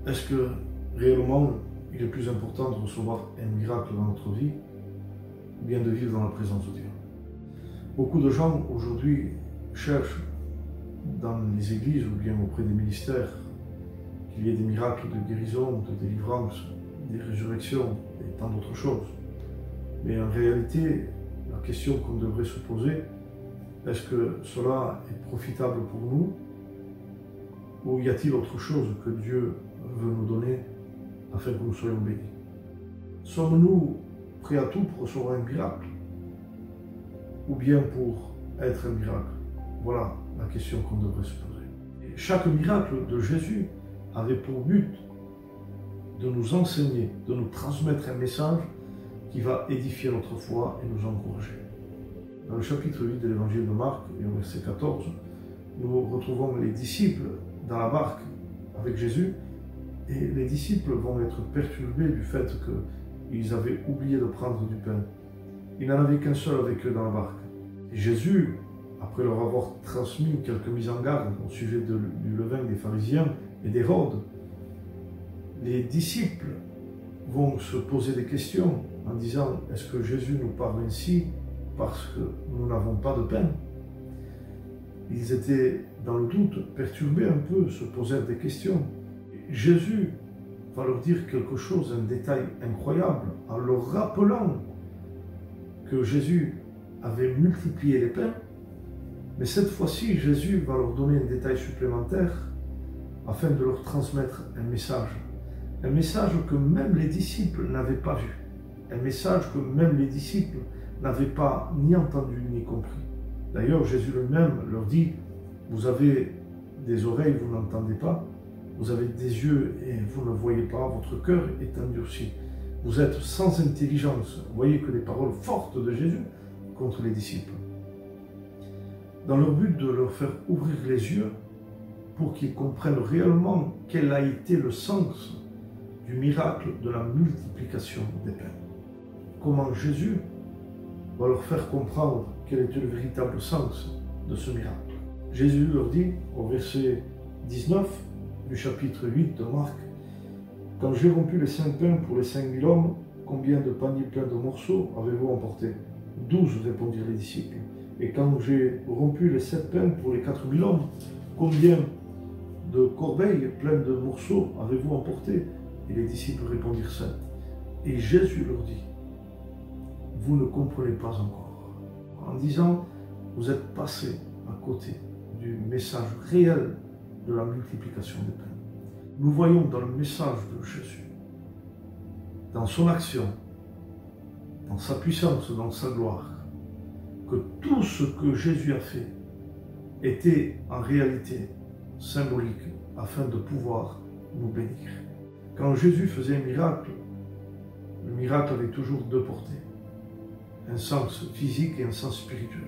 Est-ce que réellement il est plus important de recevoir un miracle dans notre vie ou bien de vivre dans la présence de Dieu? Beaucoup de gens aujourd'hui cherchent dans les églises ou bien auprès des ministères qu'il y ait des miracles de guérison, de délivrance, des résurrections et tant d'autres choses. Mais en réalité, la question qu'on devrait se poser, est-ce que cela est profitable pour nous ou y a-t-il autre chose que Dieu veut nous donner afin que nous soyons bénis? Sommes-nous prêts à tout pour recevoir un miracle ou bien pour être un miracle? Voilà la question qu'on devrait se poser. Et chaque miracle de Jésus avait pour but de nous enseigner, de nous transmettre un message qui va édifier notre foi et nous encourager. Dans le chapitre 8 de l'évangile de Marc, et au verset 14, nous retrouvons les disciples dans la barque avec Jésus, et les disciples vont être perturbés du fait qu'ils avaient oublié de prendre du pain. Il n'en avait qu'un seul avec eux dans la barque. Et Jésus, après leur avoir transmis quelques mises en garde au sujet du levain des pharisiens et d'Hérode, les disciples vont se poser des questions en disant « Est-ce que Jésus nous parle ainsi parce que nous n'avons pas de pain ?» Ils étaient dans le doute, perturbés un peu, se posèrent des questions. Jésus va leur dire quelque chose, un détail incroyable, en leur rappelant que Jésus avait multiplié les pains, mais cette fois-ci, Jésus va leur donner un détail supplémentaire afin de leur transmettre un message que même les disciples n'avaient pas vu, un message que même les disciples n'avaient pas ni entendu ni compris. D'ailleurs, Jésus lui-même leur dit, vous avez des oreilles, vous n'entendez pas, vous avez des yeux et vous ne voyez pas, votre cœur est endurci. Vous êtes sans intelligence. Vous voyez que des paroles fortes de Jésus contre les disciples. Dans le but de leur faire ouvrir les yeux pour qu'ils comprennent réellement quel a été le sens du miracle de la multiplication des pains. Comment Jésus va leur faire comprendre quel était le véritable sens de ce miracle. Jésus leur dit au verset 19 du chapitre 8 de Marc, « Quand j'ai rompu les 5 pains pour les 5000 hommes, combien de paniers pleins de morceaux avez-vous emporté? 12, répondirent les disciples. Et quand j'ai rompu les 7 pains pour les 4000 hommes, combien de corbeilles pleines de morceaux avez-vous emporté? Et les disciples répondirent 7. Et Jésus leur dit, vous ne comprenez pas encore. En disant, vous êtes passés à côté du message réel de la multiplication des pains. Nous voyons dans le message de Jésus, dans son action, dans sa puissance, dans sa gloire, que tout ce que Jésus a fait était en réalité symbolique afin de pouvoir nous bénir. Quand Jésus faisait un miracle, le miracle avait toujours deux portées, un sens physique et un sens spirituel.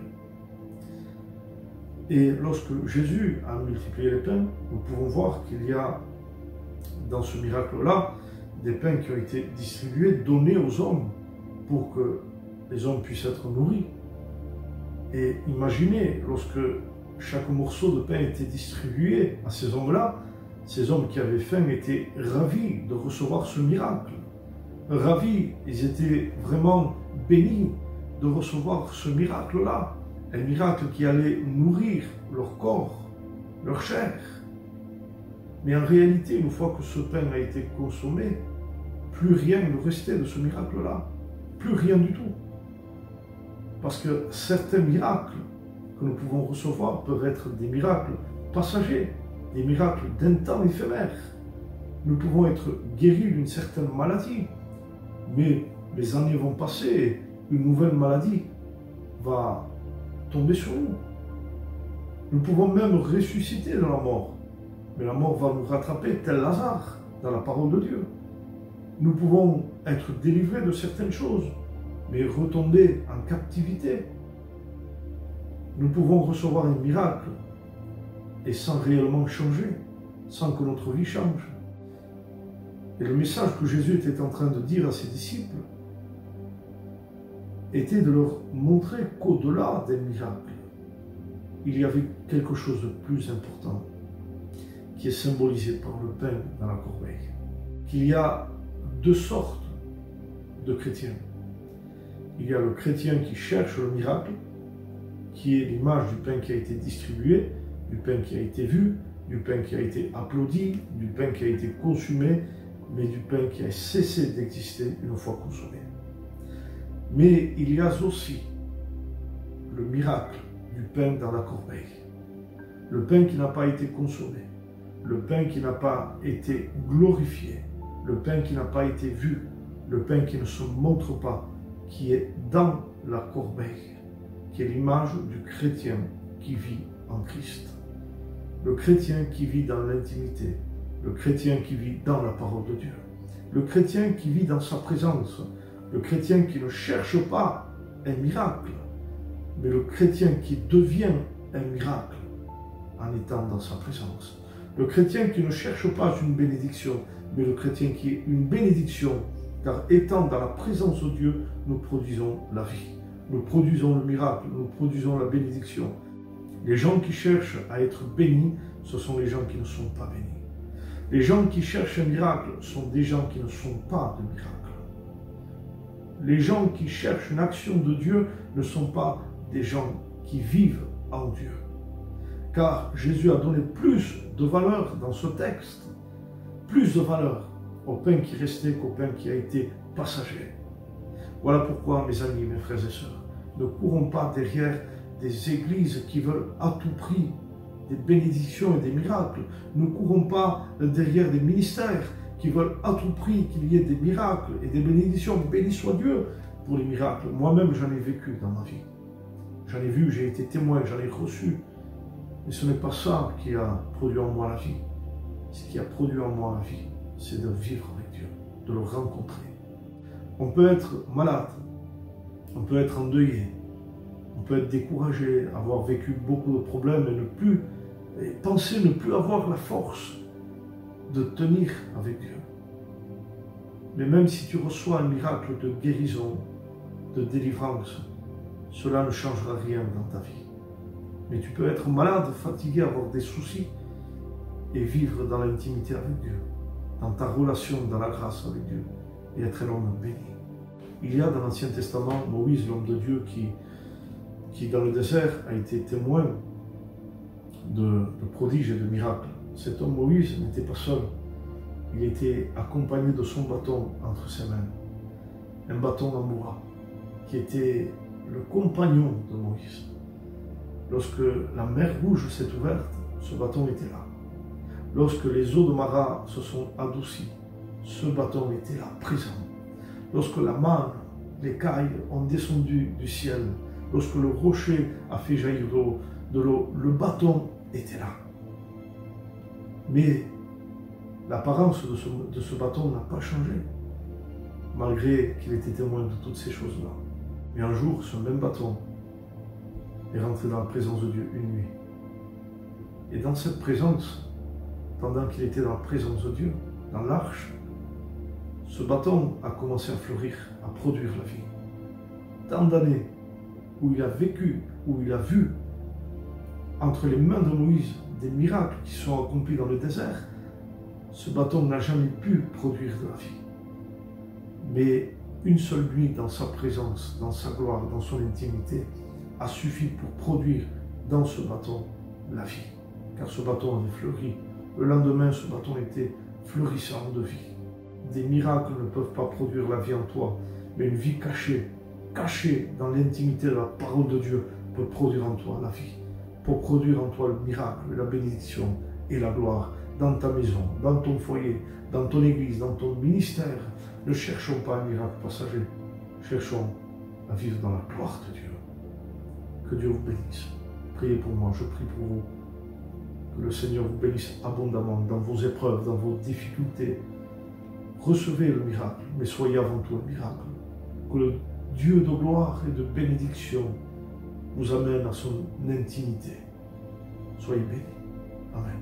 Et lorsque Jésus a multiplié les pains, nous pouvons voir qu'il y a dans ce miracle-là des pains qui ont été distribués, donnés aux hommes pour que les hommes puissent être nourris. Et imaginez, lorsque chaque morceau de pain était distribué à ces hommes-là, ces hommes qui avaient faim étaient ravis de recevoir ce miracle. Ravis, ils étaient vraiment bénis de recevoir ce miracle-là. Un miracle qui allait nourrir leur corps, leur chair. Mais en réalité, une fois que ce pain a été consommé, plus rien ne restait de ce miracle-là. Plus rien du tout. Parce que certains miracles que nous pouvons recevoir peuvent être des miracles passagers, des miracles d'un temps éphémère. Nous pouvons être guéris d'une certaine maladie, mais les années vont passer et une nouvelle maladie va tomber sur nous. Nous pouvons même ressusciter de la mort, mais la mort va nous rattraper tel Lazare dans la parole de Dieu. Nous pouvons être délivrés de certaines choses, mais retomber en captivité. Nous pouvons recevoir un miracle et sans réellement changer, sans que notre vie change. Et le message que Jésus était en train de dire à ses disciples était de leur montrer qu'au-delà des miracles, il y avait quelque chose de plus important, qui est symbolisé par le pain dans la corbeille. Qu'il y a deux sortes de chrétiens. Il y a le chrétien qui cherche le miracle, qui est l'image du pain qui a été distribué, du pain qui a été vu, du pain qui a été applaudi, du pain qui a été consumé, mais du pain qui a cessé d'exister une fois consommé. Mais il y a aussi le miracle du pain dans la corbeille. Le pain qui n'a pas été consommé, le pain qui n'a pas été glorifié, le pain qui n'a pas été vu, le pain qui ne se montre pas, qui est dans la corbeille, qui est l'image du chrétien qui vit en Christ. Le chrétien qui vit dans l'intimité, le chrétien qui vit dans la parole de Dieu, le chrétien qui vit dans sa présence, le chrétien qui ne cherche pas un miracle, mais le chrétien qui devient un miracle en étant dans sa présence. Le chrétien qui ne cherche pas une bénédiction, mais le chrétien qui est une bénédiction, car étant dans la présence de Dieu, nous produisons la vie. Nous produisons le miracle, nous produisons la bénédiction. Les gens qui cherchent à être bénis, ce sont les gens qui ne sont pas bénis. Les gens qui cherchent un miracle sont des gens qui ne sont pas de miracle. Les gens qui cherchent une action de Dieu ne sont pas des gens qui vivent en Dieu. Car Jésus a donné plus de valeur dans ce texte, plus de valeur au pain qui restait qu'au pain qui a été passager. Voilà pourquoi, mes amis, mes frères et sœurs, ne courons pas derrière des églises qui veulent à tout prix des bénédictions et des miracles. Ne courons pas derrière des ministères qui veulent à tout prix qu'il y ait des miracles et des bénédictions. Béni soit Dieu pour les miracles. Moi-même, j'en ai vécu dans ma vie. J'en ai vu, j'ai été témoin, j'en ai reçu. Mais ce n'est pas ça qui a produit en moi la vie. Ce qui a produit en moi la vie, c'est de vivre avec Dieu, de le rencontrer. On peut être malade, on peut être endeuillé, on peut être découragé, avoir vécu beaucoup de problèmes et penser ne plus avoir la force de tenir avec Dieu. Mais même si tu reçois un miracle de guérison, de délivrance, cela ne changera rien dans ta vie. Mais tu peux être malade, fatigué, avoir des soucis et vivre dans l'intimité avec Dieu, dans ta relation, dans la grâce avec Dieu, et être un homme béni. Il y a dans l'Ancien Testament Moïse, l'homme de Dieu, qui dans le désert a été témoin de prodiges et de miracles. Cet homme Moïse n'était pas seul, il était accompagné de son bâton entre ses mains, un bâton d'Amoura, qui était le compagnon de Moïse. Lorsque la mer Rouge s'est ouverte, ce bâton était là. Lorsque les eaux de Mara se sont adoucies, ce bâton était là, présent. Lorsque la manne, les cailles ont descendu du ciel, lorsque le rocher a fait jaillir de l'eau, le bâton était là. Mais l'apparence de ce bâton n'a pas changé, malgré qu'il était témoin de toutes ces choses-là. Mais un jour, ce même bâton est rentré dans la présence de Dieu une nuit. Et dans cette présence, pendant qu'il était dans la présence de Dieu, dans l'arche, ce bâton a commencé à fleurir, à produire la vie. Tant d'années où il a vécu, où il a vu, entre les mains de Moïse, des miracles qui sont accomplis dans le désert, ce bâton n'a jamais pu produire de la vie. Mais une seule nuit dans sa présence, dans sa gloire, dans son intimité, a suffi pour produire dans ce bâton la vie. Car ce bâton avait fleuri. Le lendemain, ce bâton était fleurissant de vie. Des miracles ne peuvent pas produire la vie en toi, mais une vie cachée dans l'intimité de la parole de Dieu peut produire en toi la vie, pour produire en toi le miracle, la bénédiction et la gloire dans ta maison, dans ton foyer, dans ton église, dans ton ministère. Ne cherchons pas un miracle passager, cherchons à vivre dans la gloire de Dieu. Que Dieu vous bénisse. Priez pour moi, je prie pour vous. Que le Seigneur vous bénisse abondamment dans vos épreuves, dans vos difficultés. Recevez le miracle, mais soyez avant tout le miracle. Que le Dieu de gloire et de bénédiction vous amène à son intimité. Soyez bénis. Amen.